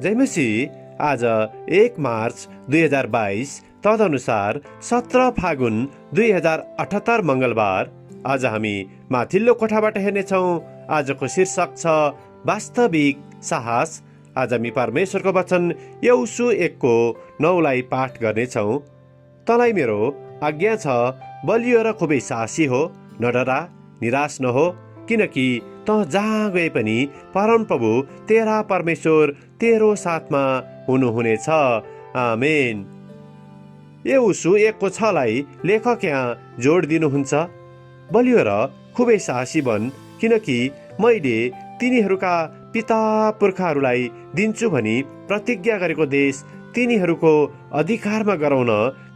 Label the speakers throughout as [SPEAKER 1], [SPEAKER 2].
[SPEAKER 1] जय मसीह। आज 1 मार्च 2022 तदनुसार 17 फागुन 2078 मङ्गलबार। आज हामी माथिल्लो कोठाबाट हेर्नेछौँ। आजको शीर्षक छ वास्तविक साहस। आज हामी परमेश्वरको वचन यौसु 1:9 पाठ गर्नेछौँ। तँलाई मेरो आज्ञा छ, बलियो र खुबै साहसी हो, नडरा, निराश नहो, किनकि तँ जहाँ गए पनि परमप्रभु तेरा परमेश्वर तेरो साथमा हुनुहुनेछ। आमेन। यौसु 1:6 लेखक यहाँ जोड दिनुहुन्छ, बलियो र खुबै साहसी बन, किनकि मैले तिनीहरूका पिता पुर्खाहरूलाई दिन्छु भनी प्रतिज्ञा गरेको देश तिनीहरूको अधिकारमा गराउन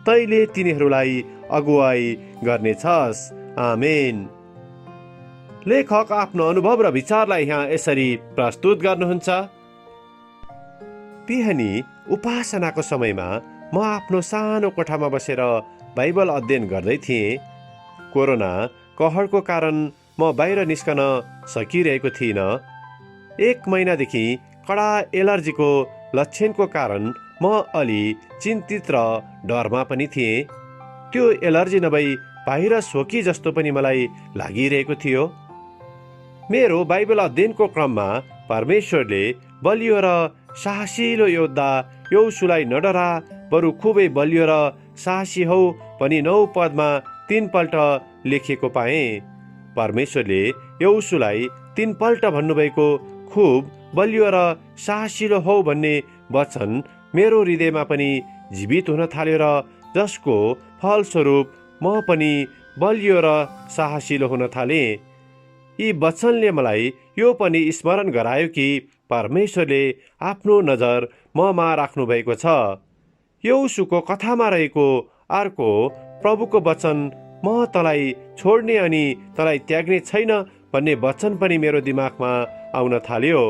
[SPEAKER 1] तैले तिनीहरूलाई अगुवाई गर्नेछस्। आमेन। लेखक आफ्नो अनुभव र विचारलाई यहाँ यसरी प्रस्तुत गर्नुहुन्छ। बिहानी उपासनाको समयमा म आफ्नो सानो कोठामा बसेर बाइबल अध्ययन गर्दै थिएँ। कोरोना कहरको कारण म बाहिर निस्कन सकिरहेको थिइनँ। 1 महिनादेखि कडा एलर्जीको लक्षणको कारण म अलि चिन्तित र डरमा पनि थिएँ। त्यो एलर्जी नभई भाइरस हो कि जस्तो पनि मलाई लागिरहेको थियो। मेरो बाइबल अध्ययनको क्रममा परमेश्वरले बलियो र साहसिलो योद्धा यौसुलाई नडरा, बरु खुबै बलियो र साहसी हौ भनी 9 पदमा 3 पल्ट लेखिएको पाएँ। परमेश्वरले यौसुलाई 3 पल्ट भन्नुभएको खुब बलियो र साहसिलो हौ भन्ने वचन मेरो हृदयमा पनि जीवित हुन थाल्यो र जसको फलस्वरूप म पनि बलियो र साहसिलो हुन थालेँ। यी वचनले मलाई यो पनि स्मरण गरायो कि परमेश्वरले आफ्नो नजर ममा राख्नु भएको छ। यौसुको कथामा रहेको अर्को प्रभुको वचन, म तँलाई छोड्ने अनि तँलाई त्याग्ने छैन भन्ने वचन पनि मेरो दिमागमा आउन थाल्यो।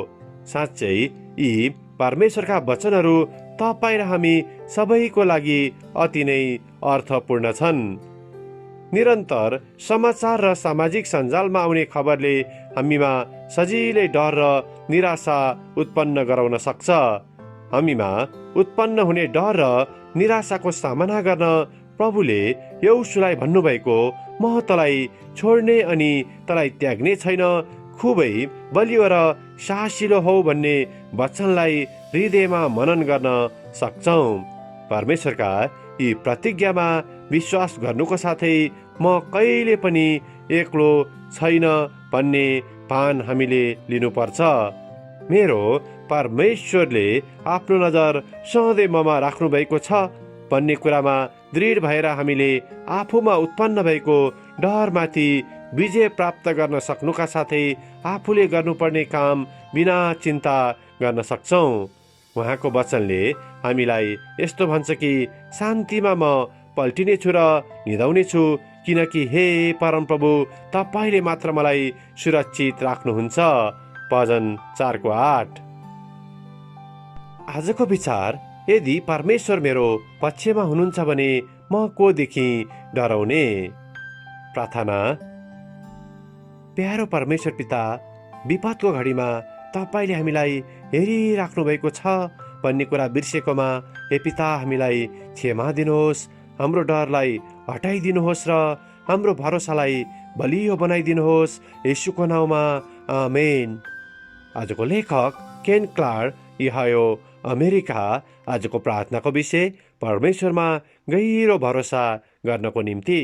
[SPEAKER 1] साँच्चै यी परमेश्वरका वचनहरू तपाईँ र हामी सबैको लागि अति नै अर्थपूर्ण छन्। निरन्तर समाचार र सामाजिक सञ्जालमा आउने खबरले हामीमा सजिलै डर र निराशा उत्पन्न गराउन सक्छ। हामीमा उत्पन्न हुने डर र निराशाको सामना गर्न प्रभुले यौसुलाई भन्नुभएको, म तँलाई छोड्ने अनि तँलाई त्याग्ने छैन, खुबै बलियो र साहसिलो हौ भन्ने वचनलाई हृदयमा मनन गर्न सक्छौँ। परमेश्वरका यी प्रतिज्ञामा विश्वास गर्नुको साथै म कहिले पनि एक्लो छैन भन्ने भान हामीले लिनुपर्छ। मेरो परमेश्वरले आफ्नो नजर सधैँ ममा राख्नु भएको छ भन्ने कुरामा दृढ भएर हामीले आफूमा उत्पन्न भएको डरमाथि विजय प्राप्त गर्न सक्नुका साथै आफूले गर्नुपर्ने काम बिना चिन्ता गर्न सक्छौँ। उहाँको वचनले हामीलाई यस्तो भन्छ कि शान्तिमा म पल्टिनेछु र निदाउनेछु, किनकि हे परमप्रभु तपाईँले मात्र मलाई सुरक्षित राख्नुहुन्छ। भजन 4:8। आजको विचार, यदि परमेश्वर मेरो पक्षमा हुनुहुन्छ भने म कोदेखि डराउने। प्रार्थना। प्यारो परमेश्वर पिता, विपदको घडीमा तपाईँले हामीलाई हेरिराख्नु भएको छ भन्ने कुरा बिर्सेकोमा हे पिता हामीलाई क्षमा दिनुहोस्। हाम्रो डरलाई हटाइदिनुहोस् र हाम्रो भरोसालाई बलियो बनाइदिनुहोस्। येशूको नाउँमा आमेन। आजको लेखक केन क्लार्क, इहायो, अमेरिका। आजको प्रार्थनाको विषय परमेश्वरमा गहिरो भरोसा गर्नको निम्ति।